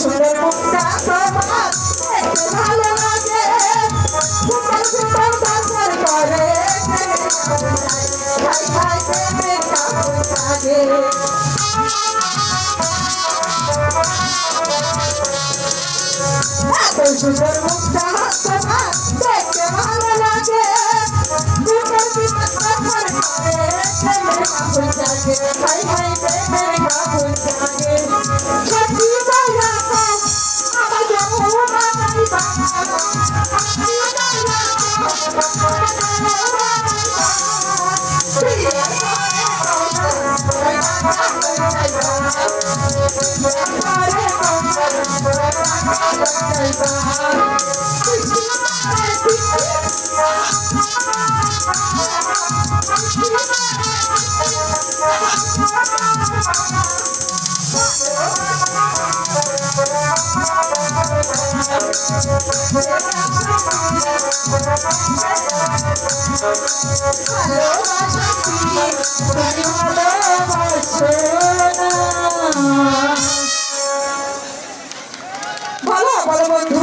সুন্দর মুখটা তোমার দেখতে ভালো লাগে, সুন্দর সুন্দর বাজার করে খাই খাই প্রেমে কাপড় লাগে। এত সুন্দর মুখটা তোমার দেখতে ভালো লাগে, সুন্দর সুন্দর বাজার করে প্রেমে কাপড় লাগে, খাই খাই প্রেমে কাপড় লাগে। সত্যি বলা আমার যমুনা নাই বাবা, সত্যি বলা বলো বলো বন্ধু।